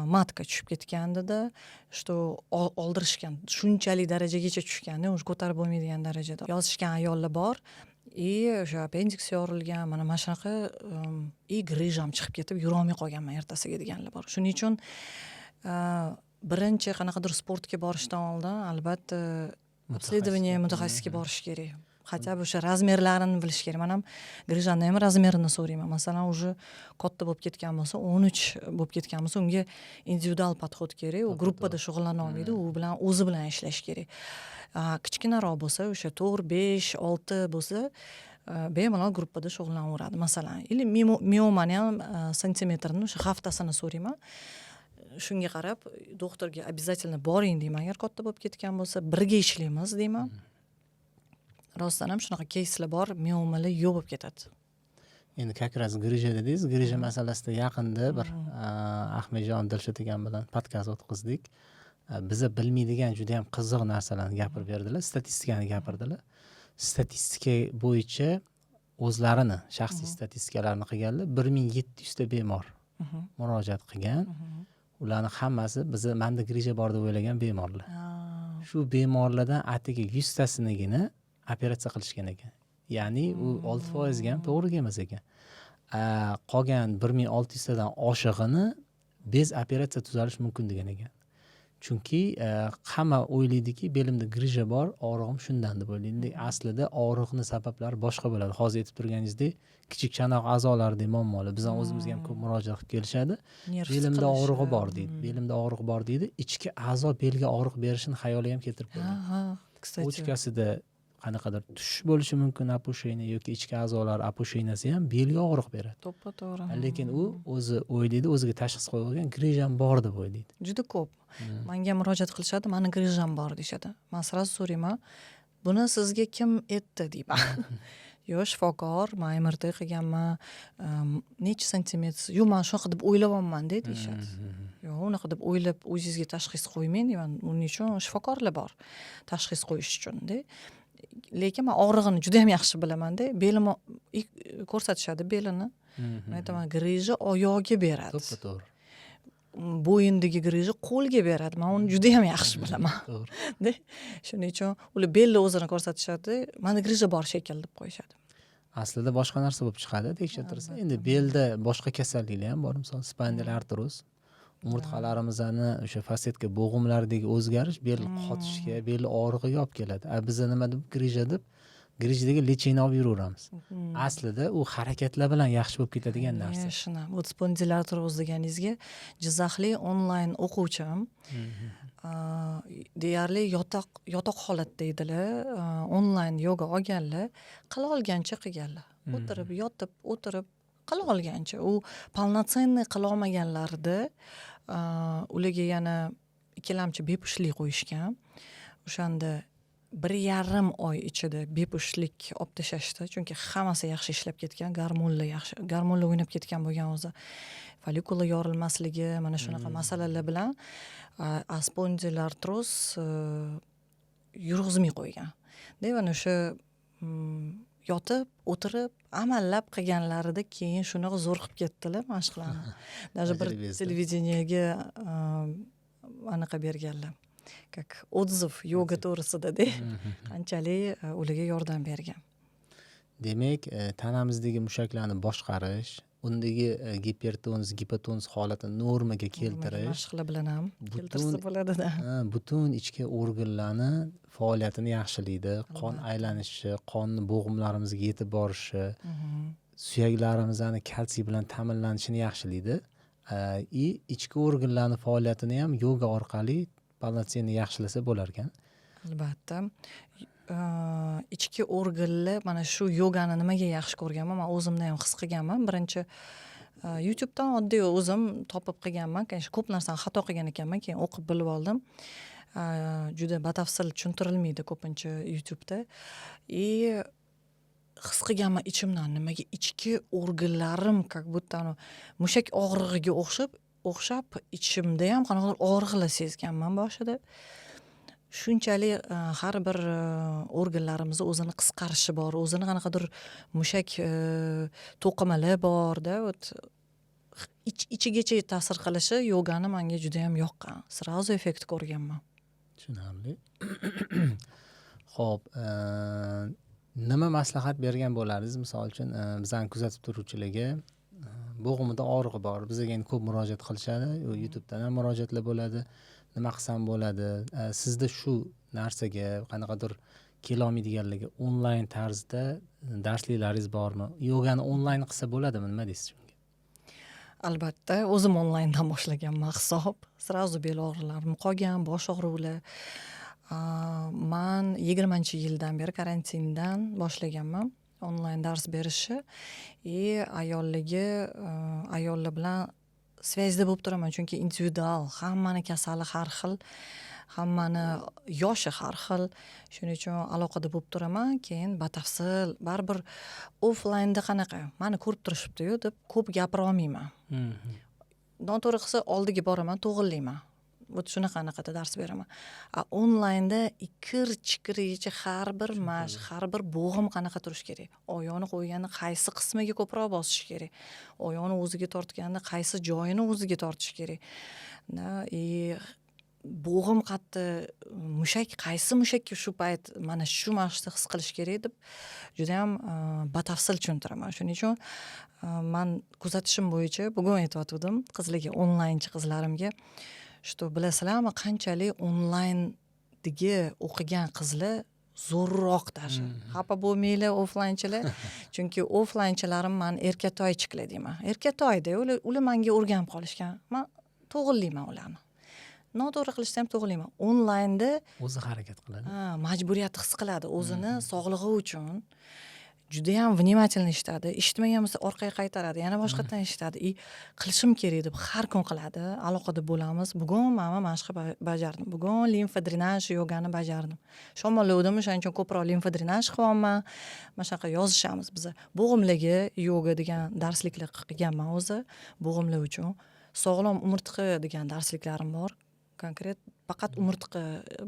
matka tushib ketgan dedi. Что oldirishgan. Shunchalik darajagacha tushganda, o'zi ko'tarib bo'lmaydigan darajada. Yozishgan ayollar bor. O'sha appendix yorilgan, mana shunaqa grizham chiqib ketib, yura olmay qolganman ertasiga deganlar bor. Shuning uchun birinchi qanaqadir sportga borishdan oldin albatta обследование mutaxassisga borish kerak. Хотя бы o'sha razmerlarini bilish kerak. Men ham grizhanni ham razmerini so'rayman. Masalan, уже katta bo'lib ketgan bo'lsa, 13 bo'lib ketgan bo'lsa, unga individual podxod kerak. U gruppada shug'ullana olmaydi, u bilan o'zi bilan ishlash kerak. Kichkinaroq bo'lsa, o'sha 4, 5, 6 bo'lsa, bemalol gruppada shug'ullanaveradi. Masalan, miomani ham santimetrini o'sha haftasini so'rayman. shunga qarab doktorga обязательно boring deyman. Agar katta bo'lib ketgan bo'lsa, birga ishlaymiz deyman. Rostdan ham shunaqa keyslar bor, miomali yo'q bo'lib ketadi. Endi как раз grija dedingiz. Grija masalasida yaqinda bir Ahmedjon Dilshod akam bilan podkast o'tkazdik. Biza bilmaydigan juda ham qiziq narsalarni gapirib berdilar, statistikani gapirdilar. Statistika bo'yicha o'zlarini shaxsiy statistikalarni qilganlar 1700 ta bemor murojaat qilgan. Ularning hammasi biza menda grija bor deb o'ylagan bemorlar. Shu bemorlardan atigi 100 tasinigina operatsiya qilishgan ekan. Ya'ni u 6% ga ham to'g'ri emas ekan. Qolgan 1600 tadan oshig'ini bez operatsiya tuzalish mumkin degan ekan. Chunki hamma o'ylaydiki, belimda grija bor, og'rig'im shundan deb o'ylaydi. Aslida og'riqning sabablari boshqa bo'ladi. Hozir aytib turganingizdek, kichik chanoq a'zolarida muammolar. Bizdan o'zimizga ham ko'p murojaat qilib kelishadi. Belimda og'rig'i bor deydi. Belimda og'riq bor deydi. Ichki a'zo belga og'riq berishini xayoliga ham keltirib qo'yadi. O'chkasida qanaqadir tushish bo'lishi mumkin, apusheyna yoki ichki a'zolar apusheynasi ham belga og'riq beradi. To'g'ri. Lekin u o'zi o'ylaydi, o'ziga tashxis qo'ygan grijam bor deb o'ylaydi. Juda ko'p. Menga murojaat qilishadi, meni grijam bor deyshadi. Men sразу so'rayman, buni sizga kim aytdi deyman. Yo, shifokor, men MRT qilganman, necha santimetr, yo, men shunaqa deb o'ylayapman deyshadi. Yo, unaqa deb o'ylab o'zingizga tashxis qo'ymang deyman. Uning uchun shifokorlar bor. Tashxis qo'yish uchun-da. Lekin men og'rig'ini juda ham yaxshi bilaman-da. Belimni ko'rsatishadi belini. Men aytaman, grija oyoqga beradi. To'g'ri. Bo'yindagi grija qo'lga beradi. Men uni juda ham yaxshi bilaman. To'g'ri. Shuning uchun ular belni o'zini ko'rsatishadi, menda grija bor shekilli deb qo'yishadi. Aslida boshqa narsa bo'lib chiqadi tekshirtirsa. Endi belda boshqa kasalliklar ham bor, misol spinal artroz. Umurtqalarimizni o'sha fasetka bo'g'imlaridagi o'zgarish bel qotishga, bel og'rig'iga olib keladi. Biz nima deb grija deb grijdagi lechini olib yuraveramiz. Aslida u harakatlar bilan yaxshi bo'lib ketadigan narsa. Shuna. Bu spondil artroz deganingizga Jizzaxlik onlayn o'quvchim deyarli yotoq holatda edilar. Onlayn yoga olganlar, qila olgancha qilganlar. O'tirib, yotib, o'tirib qila olgancha. U полноценный qila olmaganlarida ularga yana ikkilamchi bepushtlik qo'yishgan. O'shanda 1,5 oy ichida bepushtlik olib tashlashdi. Chunki hammasi yaxshi ishlab ketgan, gormonlar o'ynab ketgan bo'lgan o'zi. Folikula yorilmasligi, mana shunaqa masalalar bilan spondil artroz yurg'izmay qo'ygan. Deyman o'sha yotib, o'tirib, amallab qilganlarida keyin shunaqa zo'r qilib ketdilar mashqlarni. Даже bir televideniyega anaqa berganlar. Как отзыв yoga to'g'risida-da. Qanchalik ularga yordam bergan. Demak, tanamizdagi mushaklarni boshqarish, undagi gipertonus, gipotonus holatini normaga keltirish, mashqlar bilan ham keltirsa bo'ladi-da. Butun ichki organlarni faoliyatini yaxshilaydi, qon aylanishi, qonni bo'g'imlarimizga yetib borishi, suyaklarimizni kalsiy bilan ta'minlanishini yaxshilaydi. Ichki organlarning faoliyatini ham yoga orqali полноценный yaxshilasa bo'lar ekan. Albatta. Ichki organlar mana shu yogani nimaga yaxshi ko'rganman, men o'zimda ham his qilganman. Birinchi YouTubedan oddiy o'zim topib qilganman. Конечно, ko'p narsani xato qilgan ekanman, keyin o'qib bilib oldim. Juda batafsil tushuntirilmaydi ko'pincha YouTube'da. His qilganman ichimdan nimaga ichki organlarim как будто mushak og'rig'iga o'xshab ichimda ham qanaqadir og'riqlar sezganman boshida. Shunchalik har bir organlarimiz o'zini qisqarishi bor, o'zini qanaqadir mushak to'qimalar bor-da, ichigacha ta'sir qilishi yogani menga juda ham yoqqan. Sразу effekt ko'rganman. Tushunarli. Xo'p, nima maslahat bergan bo'lardingiz? Misol uchun, bizani kuzatib turuvchilarga bo'g'imida og'rig'i bor. Bizga endi ko'p murojaat qilishadi. YouTubedan ham murojaatlar bo'ladi. Nima qilsam bo'ladi? Sizda shu narsaga qanaqadir kelolmaydiganlarga onlayn tarzda darsliklaringiz bormi? Yogani onlayn qilsa bo'ladimi? Nima deysiz shunga? Albatta, o'zim onlayndan boshlaganman hisob. Sразу bel og'riqlarim qolgan, bosh og'ruvlar. Men 20-yildan beri karantindan boshlaganman. Onlayn dars berishi ayollar bilan svyazda bo'lib turaman, chunki individual, hammani kasali har xil, hammani yoshi har xil. Shuning uchun aloqada bo'lib turaman, keyin batafsil baribir offlaynda qanaqa, mani ko'rib turishibdi-yu deb ko'p gapira olmayman. Noto'g'ri qilsa oldiga boraman, to'g'rilayman. Вот shunaqada dars beraman. Onlaynda ikir-chikirigacha har bir mashq, har bir bo'g'im qanaqa turish kerak. Oyoqni qo'yganda qaysi qismiga ko'proq bosish kerak. Oyoqni o'ziga tortganda qaysi joyini o'ziga tortish kerak. Bo'g'im qatdi, mushak qaysi mushakka shu payt mana shu mashqni his qilish kerak deb juda ham batafsil tushuntiraman. Shuning uchun men kuzatishim bo'yicha bugun aytayotgandim qizlarga, onlaynchi qizlarimga, что bilasizlarmi, qanchalik onlayndagi o'qigan qizlar zo'rroq tashi. Xafa bo'lmanglar offlaynchilar, chunki offlaynchilarim men erkatoychilar deyman. Erkatoyda ular menga o'rganib qolishgan. Men to'g'rilayman ularni. Noto'g'ri qilishsa ham to'g'rilayman. Onlaynda o'zi harakat qiladi. Majburiyat his qiladi o'zini sog'lig'i uchun. Juda ham vнимательно eshitadi. Eshitmagan bo'lsa orqaga qaytaradi, yana boshqatdan eshitadi. Qilishim kerak deb har kun qiladi. Aloqada bo'lamiz. Bugun men mashq bajardim. Bugun limfa drenaj yogani bajardim. Shomollovdim, o'shaning uchun ko'proq limfa drenaj qilyapman. Mana shunaqa yozishamiz biz. Bo'g'imlarga yoga degan darsliklar qilganman o'zi, bo'g'imlar uchun. Sog'lom umurtqa degan darsliklarim bor. Konkret faqat umurtqa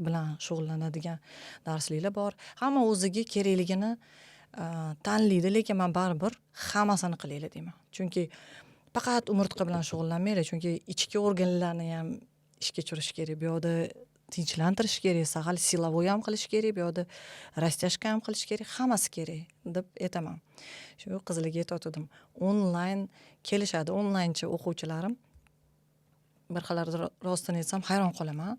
bilan shug'ullanadigan darsliklar bor. Hamma o'ziga kerakligini tanlaydi, lekin men baribir hammasini qilaylik deyman. Chunki faqat umurtqa bilan shug'ullanmaylik, chunki ichki organlarni ham ishga tushirish kerak. Bu yoqda tinchlantirish kerak, sahal silovoy ham qilish kerak, bu yoqda rastashka ham qilish kerak, hammasi kerak deb aytaman. Shu qizlarga aytdim. Onlayn kelishadi, onlaynchi o'quvchilarim. Bir xillarda rostini aytsam hayron qolaman.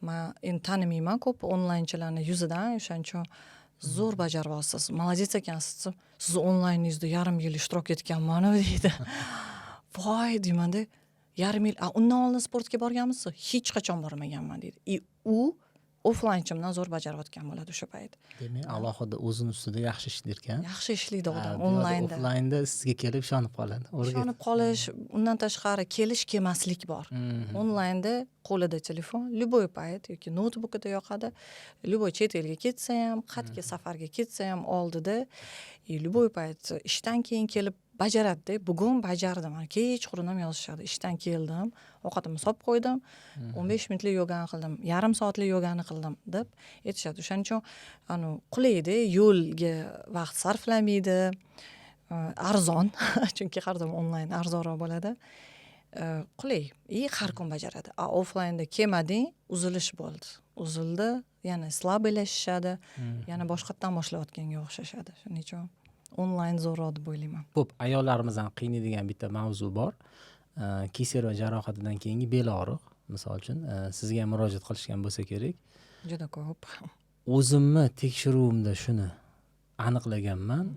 Men endi tanimayman ko'p onlaynchilarni yuzidan, o'shaning uchun zo'r bajaryapsiz. Молодец ekansiz. Siz onlayningizda yarim yil ishtirok etganman deydi. Voy deyman-da. Yarim yil, undan oldin sportga borganmisiz? Hech qachon bormaganman deydi. U offlaynchimdan zo'r bajarayotgan bo'ladi o'sha payt. Demak, alohida o'zini ustida yaxshi ishlaydigan. Yaxshi ishlaydi odam onlaynda. Offlaynda sizga kelib ishonib qoladi. Ishonib qolish, undan tashqari kelish kelmaslik bor. Onlaynda qo'lida telefon, любой payt yoki noutbukida yoqadi. Любой chet elga ketsa ham, qatga safarga ketsa ham oldida, любой payt ishdan keyin kelib bajaradi. Bugun bajardim. Kechqurun ham yozishadi. Ishdan keldim, ovqatimni solib qo'ydim, 15 minutlik yogani qildim, yarim soatlik yogani qildim deb aytishadi. O'shaning uchun qulaydi, yo'lga vaqt sarflamaydi, arzon, chunki har doim onlayn arzonroq bo'ladi. Qulay, har kun bajaradi. Offlaynda kelmading, uzilish bo'ldi. Uzildi, yana slabiylashishadi, yana boshqatdan boshlayotganga o'xshashadi. Shuning uchun onlayn zo'rroq deb o'ylayman. Ko'p ayollarimizdan qiynaydigan bitta mavzu bor. Keser va jarohatidan keyingi bel og'riq, misol uchun, sizga ham murojaat qilishgan bo'lsa kerak. Juda ko'p. O'zimni tekshiruvimda shuni aniqlaganman.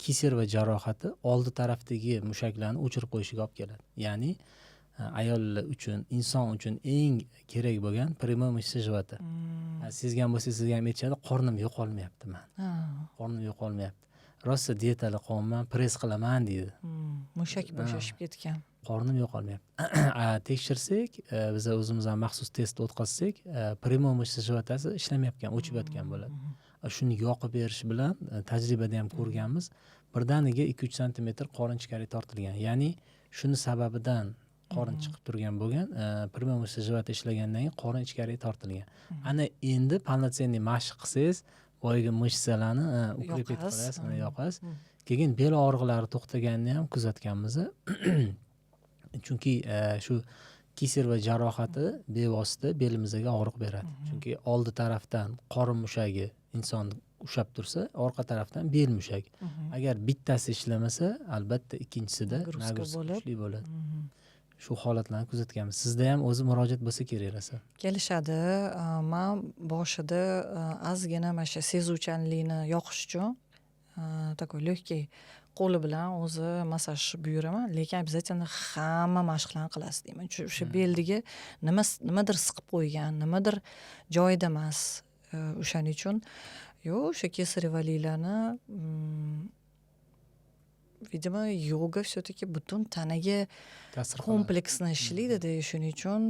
Keser va jarohati oldi tarafdagi mushaklarni o'chirib qo'yishiga olib keladi. Ya'ni ayollar uchun, inson uchun eng kerak bo'lgan prямой мышца живота. Sezgan bo'lsa, sizga ham aytishadi, qornim yo'qolmayapti men. Qornim yo'qolmayapti. Rosa diyetali qilaman, press qilaman deydi. Mushak bo'shashib ketgan. Qornim yo'qolmayapti. Tekshirsak, biz o'zimiz ham maxsus test o'tkazsak, prямой мышца животasi ishlamayotgan, o'chib yotgan bo'ladi. Shuni yoqib berish bilan tajribada ham ko'rganmiz, birdaniga 2-3 sm qorin ichkariga tortilgan. Ya'ni shuni sababidan qorin chiqib turgan bo'lgan, prямой мышца живота ishlagandan keyin qorin ichkariga tortilgan. Ana endi полноценный mashq qilsangiz, boyagi mышцalarni ukrepet qilasiz, yoqasiz. Keyin bel og'riqlari to'xtaganini ham kuzatganmiz. Chunki shu keser va jarohati bevosita belimizga og'riq beradi. Chunki oldi tarafdan qorin mushagi inson ushlab tursa, orqa tarafdan bel mushagi. Agar bittasi ishlamasa, albatta ikkinchisida nagruska kuchli bo'ladi. Shu holatlarni kuzatganmiz. Sizda ham o'zi murojaat bo'lsa kerak rosa. Kelishadi. Men boshida ozgina mana shu sezuvchanlikni yoqish uchun такой легкий qo'li bilan o'zi massaj buyuraman, lekin обязательно hamma mashqlarni qilasiz deyman. O'sha beldagi nimadir siqib qo'ygan, nimadir joyida emas. O'shaning uchun o'sha kesarevalilarni видимо, yoga все-таки butun tanaga ta'sir qiladi. kompleksni ishlaydi-da, shuning uchun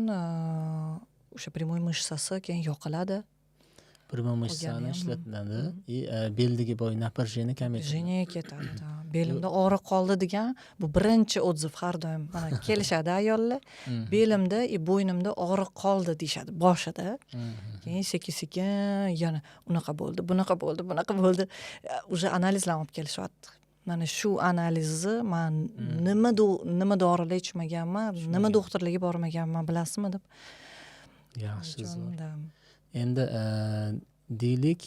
o'sha prямой mышцasi keyin yoqiladi. Primo mышцani ishlatiladi. Beldagi boy напряжение kamaytiradi. Напряжение ketadi. Belimda og'riq qoldi degan bu birinchi отзыв har doim mana kelishadi ayollar. Belimda, bo'ynimda og'riq qoldi deyshadi boshida. Keyin sekin-sekin yana unaqa bo'ldi, bunaqa bo'ldi, bunaqa bo'ldi. Уже analizlarni olib kelishyapti. Mana shu analizni men nima dorilar ichmaganman, nima doktorlarga bormaganman, bilasizmi deb. Yaxshi zo'r. Endi deylik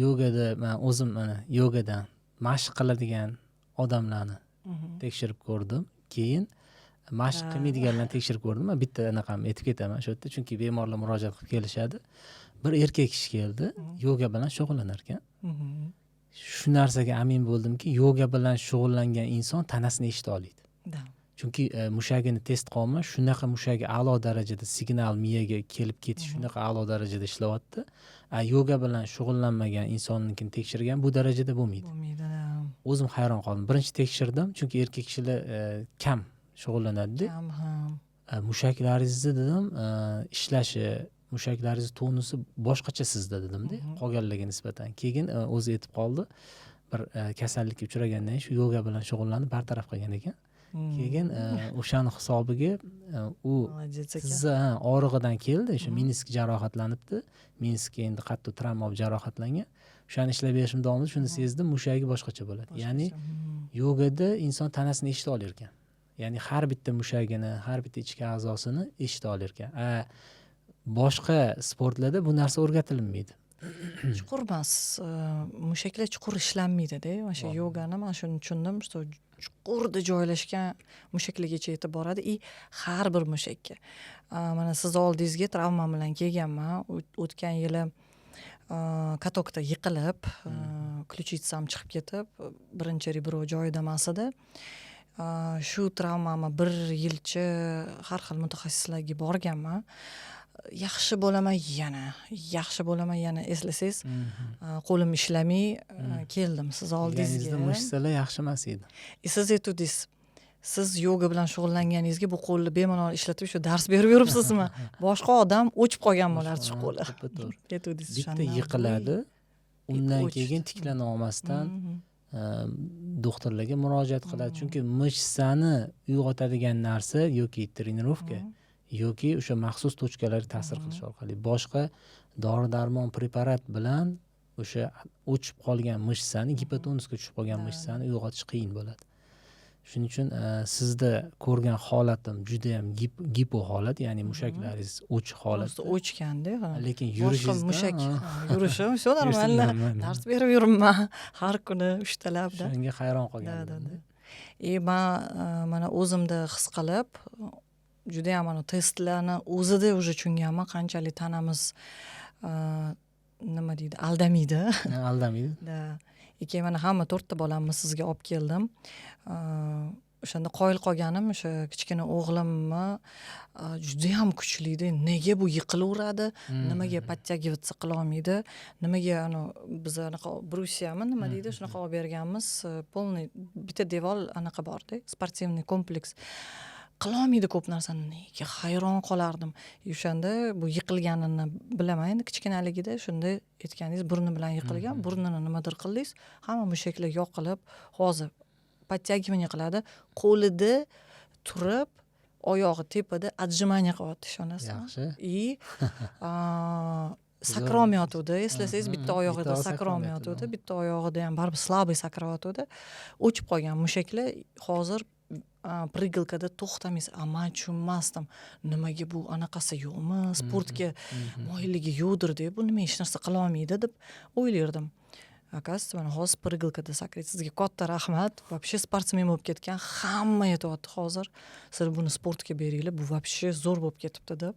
yogada men o'zim mana yogadan mashq qiladigan odamlarni tekshirib ko'rdim. Keyin mashq qilmaydiganlarni tekshirib ko'rdim. Men bitta anaqamni aytib ketaman shu yerda, chunki bemorlar murojaat qilib kelishadi. Bir erkak kishi keldi, yoga bilan shug'ullanar ekan. Shu narsaga amin bo'ldimki, yoga bilan shug'ullangan inson tanasini eshita oladi. Chunki mushagini test qilmoq shunaqa mushagi a'lo darajada signal miyaga kelib ketish shunaqa a'lo darajada ishlayapti. Yoga bilan shug'ullanmagan insonnikini tekshirgan bu darajada bo'lmaydi. O'zim hayron qoldim. Birinchi tekshirdim, chunki erkak kishilar kam shug'ullanadi. Mushaklaringizni dedim, ishlashi, mushaklaringiz tonusi boshqacha sizda dedimda, qolganlarga nisbatan. Keyin o'zi aytib qoldi, bir kasallikka uchragandan shu yoga bilan shug'ullanib bartaraf qilgan ekan. Keyin o'shani hisobiga u tizza og'rig'idan keldi, o'sha menisk jarohatlanibdi. Menisk endi qattiq travma olib jarohatlangan. O'shani ishlab berishim davomida shuni sezdim, mushagi boshqacha bo'ladi. Ya'ni yogada inson tanasini eshita olar ekan. Ya'ni har bitta mushagini, har bitta ichki a'zosini eshita olar ekan. Boshqa sportlarda bu narsa o'rgatilmaydi. Chuqur emas, mushaklar chuqur ishlanmaydi-da. O'sha yogani men shuni tushundim, chuqurda joylashgan mushaklargacha yetib boradi. Har bir mushakka. Mana siz oldingizga travma bilan kelganman. O'tgan yili katokda yiqilib, ключицам chiqib ketib, birinchi rebro joyida emas edi. Shu travmamni bir yilcha har xil mutaxassislarga borganman. Yaxshi bo'laman yana eslasangiz, qo'lim ishlamay keldim siz oldingizga. Mushsalar yaxshi emas edi. Siz aytdingiz, siz yoga bilan shug'ullanganingizga bu qo'lni bemalol ishlatib shu dars berib yuribsizmi? Boshqa odam o'chib qolgan bo'lardi shu qo'li. Aytdingiz bitta yiqiladi, undan keyin tiklana olmasdan doktorlarga murojaat qiladi. Chunki mishsani uyg'otadigan narsa yoki trenirovka yoki o'sha maxsus tochkalarga ta'sir qilish orqali boshqa dori-darmon preparat bilan o'sha o'chib qolgan mishsani, gipotonusga tushib qolgan mishsani uyg'otish qiyin bo'ladi. Shuning uchun sizda ko'rgan holatim juda ham gipo holat, ya'ni mushaklaringiz o'ch holat. O'chganda, lekin yurishingizda mushak yurishim shu normalda dars berib yuribman har kuni 3 talabda. Shunga hayron qolganman. Mana o'zimda his qilib juda ham mana testlarni o'zida уже tushunganman qanchalik tanamiz nima deydi, aldamaydi. Da. Keyin mana hamma 4 ta bolamni sizga olib keldim. O'shanda qoyil qolganim o'sha kichkina o'g'limni juda ham kuchli edi. Nega bu yiqilaveradi? Nimaga подтягиваться qila olmaydi? Nimaga biz anaqa brusiyami nima deydi, shunaqa olib berganmiz. Полный bitta devor anaqa bor-da, sportivniy kompleks. Qila olmaydi ko'p narsani. Nega hayron qolardim. O'shanda bu yiqilganini bilaman. Endi kichkinaligida shunda aytganingiz burni bilan yiqilgan, burnini nimadir qildingiz, hamma mushaklar yoqilib, hozir подтягивание qiladi. Qo'lida turib, oyog'i tepada отжимание qilyapti, ishonasizmi? Yaxshi. Sakrom yotuvdi. Eslasangiz bitta oyog'ida sakrom yotuvdi, bitta oyog'ida ham baribir слабый sakrom yotuvdi. O'chib qolgan mushaklar hozir prigalkada to'xtamaysiz. Men tushunmasdim. Nimaga bu anaqasi yo'qmi? Sportga moyilligi yo'qdir deb, bu nima hech narsa qila olmaydi deb o'ylardim. Akasi mana hozir prigalkada sakraysiz. Sizga katta rahmat. Вообще sportsmen bo'lib ketgan. Hamma aytayapti hozir. Siz buni sportga beringlar, bu вообще zo'r bo'lib ketibdi deb.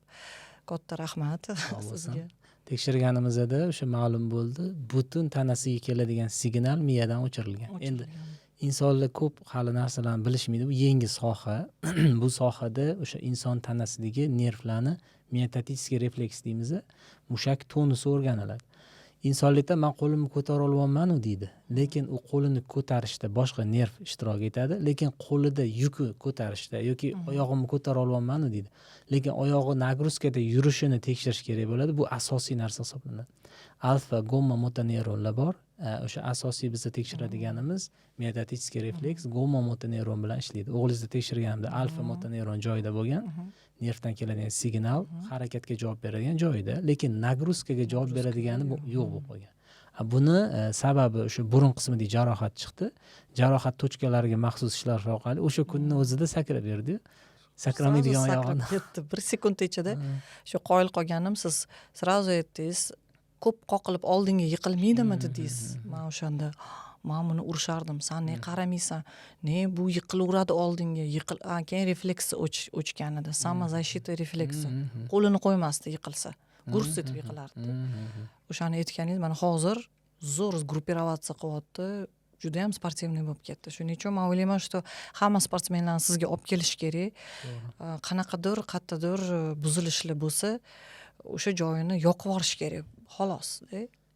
Katta rahmat sizga. Tekshirganimizda o'sha ma'lum bo'ldi. Butun tanasiga keladigan signal miyadan o'chirilgan. Endi insonlar ko'p hali narsalarni bilishmaydi. Bu yangi soha. Bu sohada o'sha inson tanasidagi nervlarni miotatический refleks deymiz, mushak tonusi o'rganiladi. Insonlikda men qo'limni ko'tara olmayman deydi. lekin u qo'lini ko'tarishda boshqa nerv ishtirok etadi, lekin qo'lida yukni ko'tarishda yoki oyog'imni ko'tara olmayman deydi, lekin oyog'i nagruzkada yurishini tekshirish kerak bo'ladi. Bu asosiy narsa hisoblanadi. Alfa gamma motoneyronlar bor. O'sha asosiy bizda tekshiradiganimiz metatarsiy refleks gamma motoneyron bilan ishlaydi. O'g'lingizda tekshirganimda alfa motoneyron joyida bo'lgan, nervdan keladigan signal harakatga javob beradigan joyida, lekin nagruzkaga javob beradigani yo'q bo'lib qolgan. Buni sababi o'sha burun qismidagi jarohat chiqdi. Jarohat tochkalariga maxsus ishlar orqali o'sha kunni o'zida sakrab berdi. Sakramaydigan oyog'ini ketdi. 1 sekund ichida shu qoyil qolganim, siz srazu aytdingiz, ko'p qoqilib oldinga yiqilmaydimi dedingiz. Men o'shanda men buni urishardim. Sen ne qaramaysan? Ne bu yiqilaveradi oldinga, keyin refleksi o'chgan edi. Samozащита refleksi. Qo'lini qo'ymasdi yiqilsa. Gurs etib yiqilardi. O'shani aytganingiz mana hozir zo'r gruppirovatsiya qilyapti. Juda ham sportivniy bo'lib ketdi. Shuning uchun men o'ylayman, что hamma sportsmenlarni sizga olib kelish kerak. Qanaqadir, qayerdadir buzilishlar bo'lsa, o'sha joyini yoqib yuborish kerak. Xolos,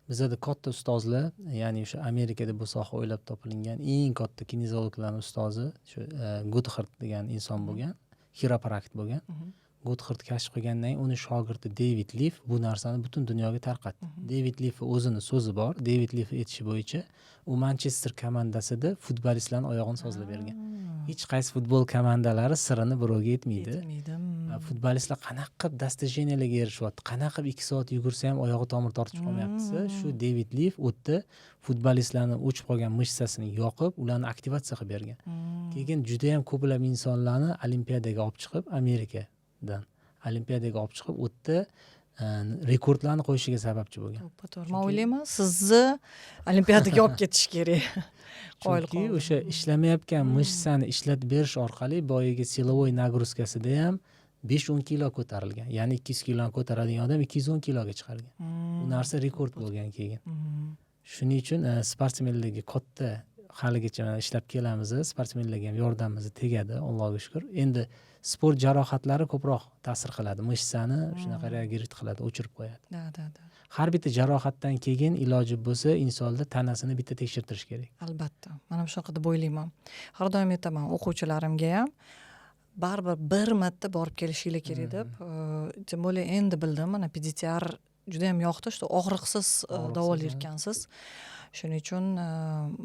bizada katta ustozlar, ya'ni o'sha Amerikada bu soha o'ylab topilingan eng katta kinezologlarning ustozi shu Goodhart degan inson bo'lgan, xiroprakt bo'lgan. Goodhart kashf qilgandan keyin uni shogirdi David Leaf bu narsani butun dunyoga tarqatdi. David Leaf o'zini so'zi bor. David Leaf aytishi bo'yicha u Manchester komandasida futbolistlarning oyog'ini sozlab bergan. Hech qaysi futbol komandalari sirini birovga aytmaydi. Futbolistlar qanaqa qilib достижениyalarga erishyapti, qanaqa qilib 2 soat yugursa ham oyog'i tomir tortib qolmayapti. Shu David Leaf o'tda futbolistlarni o'chib qolgan mishsasini yoqib, ularni aktivatsiya qilib bergan. Keyin juda ham ko'plab insonlarni olimpiadaga olib chiqib, Amerikadan olimpiadaga olib chiqib, o'tda rekordlarni qo'yishiga sababchi bo'lgan. To'g'ri. Men o'ylayman, sizni olimpiadaga olib ketish kerak. Chunki o'sha ishlamayotgan mishsani ishlatib berish orqali boyiga silovoy nagruzkasida ham 5-10 kilo ko'tarilgan. Ya'ni 200 kiloni ko'taradigan odam 210 kiloga chiqargan. Bu narsa rekord bo'lgan keyin. Shuning uchun sportsmenlarga katta haligacha ishlab kelamiz. Sportsmenlarga ham yordamimiz tegadi, Allohga shukr. Endi sport jarohatlari ko'proq ta'sir qiladi. Mishsani shunaqa reagirat qiladi, o'chirib qo'yadi. Har bitta jarohatdan keyin iloji bo'lsa, insonda tanasini bitta tekshirtirish kerak. Albatta. Mana shunaqa deb o'ylayman. Har doim aytaman o'quvchilarimga ham baribir bir marta borib kelishinglar kerak deb. Tем более endi bildim, mana pediatr juda ham yoqdi, что og'riqsiz davolayotgansiz. Shuning uchun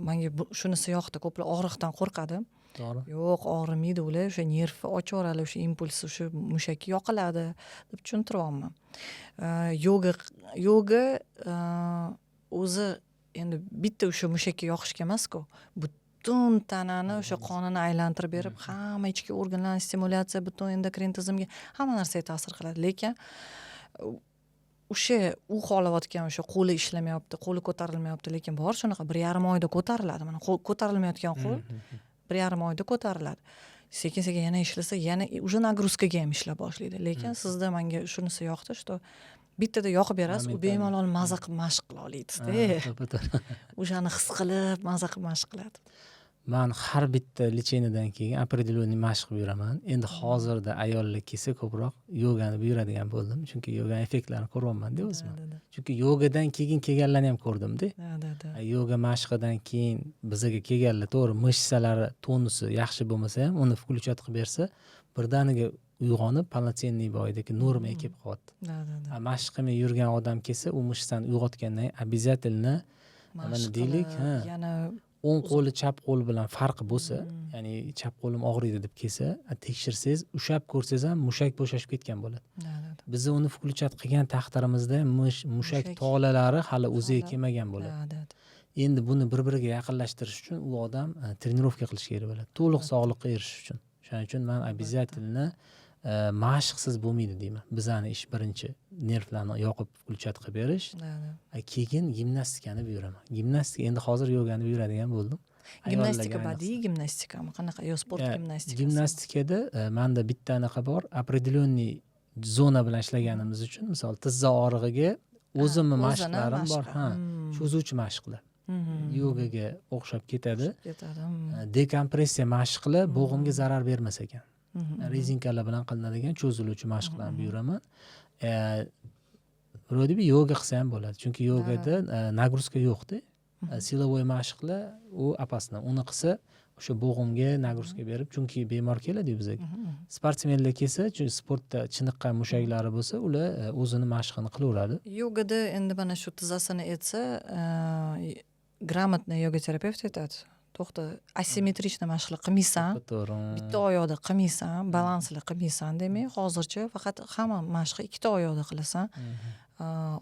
menga shunisi yoqdi. Ko'plar og'riqdan qo'rqadi. To'g'ri. Yo'q, og'rimaydi, ular o'sha nervni ochaveradi, o'sha impuls o'sha mushakka yoqiladi deb tushuntiryapman. Yoga o'zi endi bitta o'sha mushakka yoqishga emas-ku. Butun tanani o'sha qonini aylantirib berib, hamma ichki organlarni stimulyatsiya, butun endokrin tizimga hamma narsaga ta'sir qiladi. Lekin o'sha u xohlayotgan o'sha qo'li ishlamayapti, qo'li ko'tarilmayapti, lekin bor shunaqa 1,5 oyda ko'tariladi. Mana ko'tarilmayotgan qo'l 1,5 oyda ko'tariladi. Sekin-sekin yana ishlasa, yana уже nagruzkaga ham ishlab boshlaydi. Lekin sizda menga shunisi yoqdi, что bittada yoqib berasiz, u bemalol maza qilib mashq qila oladingiz-da. O'shani his qilib, maza qilib mashq qiladi. Men har bitta lecheniyadan keyin определённый mashq qilib yuraman. Endi hozirda ayollar kelsa ko'proq yogani buyuradigan bo'ldim, chunki yoga effektlarini ko'ryapman-da o'zim. Chunki yogadan keyin kelganlarni ham ko'rdim-da. Yoga mashqidan keyin bizga kelganlar to'g'ri mishsalari tonusi yaxshi bo'lmasa ham uni включать qilib bersa, birdaniga uyg'onib, полноценный boydagi normaga kelib qolyapti. Mashq qilmay yurgan odam kelsa, u mishsani uyg'otgandan обязательно mana deylik, yana o'ng qo'li chap qo'l bilan farqi bo'lsa, ya'ni chap qo'lim og'riydi deb kelsa, tekshirsangiz, ushab ko'rsangiz ham mushak bo'shashib ketgan bo'ladi. Biz uni включать qilgan taqdirimizda mushak tolalari hali o'ziga kelmagan bo'ladi. Endi buni bir-biriga yaqinlashtirish uchun u odam trenirovka qilish kerak bo'ladi. To'liq sog'liqqa erishish uchun. Shuning uchun men обязательно mashqsiz bo'lmaydi deyman. Bizani ish birinchi nervlarni yoqib включать qilib berish. Keyin gimnastikani buyuraman. Gimnastika endi hozir yogani buyuradigan bo'ldim. Gimnastika badiiy gimnastikami? Qanaqa? Yo sport gimnastikasi. Gimnastikada menda bitta anaqa bor, определённый zona bilan ishlaganimiz uchun, misol tizza og'rig'iga o'zimni mashqlarim bor, cho'zuvchi mashqlar. Yogaga o'xshab ketadi. Dekompressiya mashqlar bo'g'imga zarar bermas ekan. Rezinkalar bilan qilinadigan cho'ziluvchi mashqlarni buyuraman. Vроде бы yoga qilsa ham bo'ladi. Chunki yogada nagruzka yo'q-da. silovoy mashqlar u opasno. Uni qilsa o'sha bo'g'imga nagruska berib, chunki bemor keladi-yu bizga. Sportsmenlar kelsa, chunki sportda chiniqqan mushaklari bo'lsa, ular o'zini mashqini qilaveradi. Yogada endi mana shu tizzasini aytsa, gрамотный yoga terapevt aytadi. To'xta, asimetrichni mashqlar qilmaysan, bitta oyoqda qilmaysan, balansli qilmaysan demak, hozircha faqat hamma mashqni ikkita oyoqda qilasan.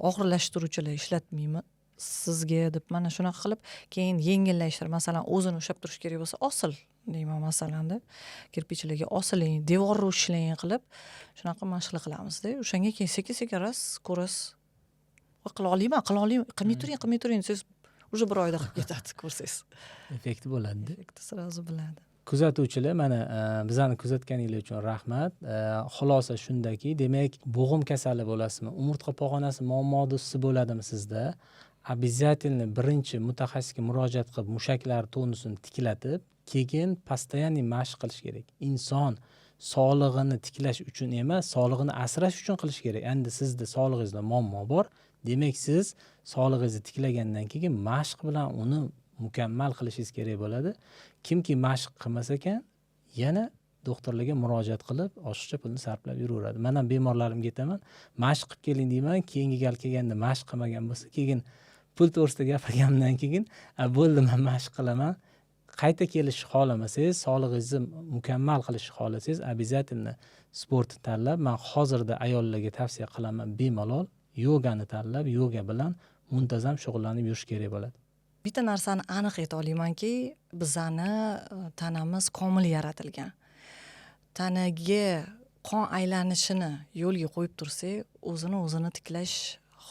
Og'irlashtiruvchilar ishlatmayman sizga deb mana shunaqa qilib, keyin yengillashtir. Masalan, o'zini ushlab turish kerak bo'lsa, osil deyman masalanda. Kirpichlarga osiling, devorni ushlang qilib, shunaqa mashqlar qilamizda. O'shanga keyin sekin-sekin ras ko'rasiz. Qila olmayman, qilmay turing, siz уже bir oyda qilib ketadi, ko'rsangiz. Effekti bo'ladi. Effekti sразу biladi. Kuzatuvchilar, mana bizani kuzatganingiz uchun rahmat. Xulosa shundaki, demak, bo'g'im kasali bo'lasizmi, umurtqa pog'onasi muammodisi bo'ladimi sizda? Обязательно birinchi mutaxassisga murojaat qilib, mushaklar tonusini tiklatib, keyin постоянный mashq qilish kerak. Inson sog'lig'ini tiklash uchun emas, sog'lig'ini asrash uchun qilish kerak. Endi sizda sog'lig'ingizda muammo bor. Demak, siz sog'lig'ingizni tiklagandan keyin mashq bilan uni mukammal qilishingiz kerak bo'ladi. Kimki mashq qilmas ekan, yana doktorlarga murojaat qilib, oshiqcha pulni sarflab yuraveradi. Men ham bemorlarimga aytaman, mashq qilib keling deyman, keyingi gal kelganda mashq qilmagan bo'lsa, keyin pul to'g'risida gapirgandan keyin, bo'ldi, men mashq qilaman. Qayta kelishni xohlamasangiz, sog'lig'ingizni mukammal qilishni xohlasangiz, обязательно sportni tanlab, men hozirda ayollarga tavsiya qilaman, bemalol yogani tanlab, yoga bilan muntazam shug'ullanib yurish kerak bo'ladi. Bitta narsani aniq ayta olamanki, bizani tanamiz komil yaratilgan. Tanaga qon aylanishini yo'lga qo'yib tursak, o'zini tiklash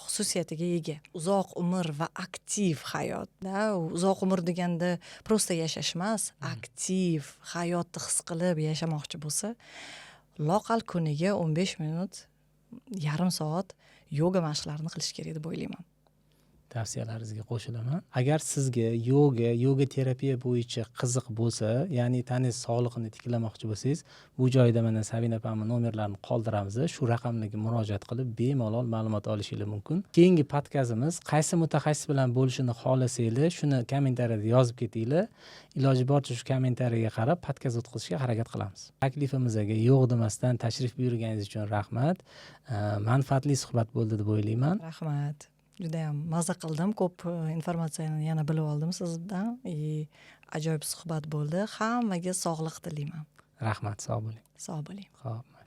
xususiyatiga ega. Uzoq umr va aktiv hayot. Uzoq umr deganda prosta yashash emas, aktiv hayotni his qilib yashamoqchi bo'lsa, loqal kuniga 15 minut, yarim soat yoga mashqlarini qilish kerak deb o'ylayman. Tavsiyalaringizga qo'shilaman. Agar sizga yoga terapiya bo'yicha qiziq bo'lsa, ya'ni tanangiz sog'lig'ini tiklamoqchi bo'lsangiz, bu joyda mana Sabina opamning nomerlarini qoldiramiz. Shu raqamlarga murojaat qilib bemalol ma'lumot olishingiz mumkin. Keyingi podkastimiz qaysi mutaxassis bilan bo'lishini xohlasanglar, shuni kommentariyada yozib ketinglar. Iloji boricha shu kommentariyaga qarab podkast o'tkazishga harakat qilamiz. Taklifimizga yo'q demasdan tashrif buyurganingiz uchun rahmat. Manfaatli suhbat bo'ldi deb o'ylayman. Rahmat. Juda ham maza qildim, ko'p informatsiyani yana bilib oldim sizdan. Ajoyib suhbat bo'ldi. Hammaga sog'lik tilayman. Rahmat, sog' bo'ling. Sog' bo'ling. Xo'p.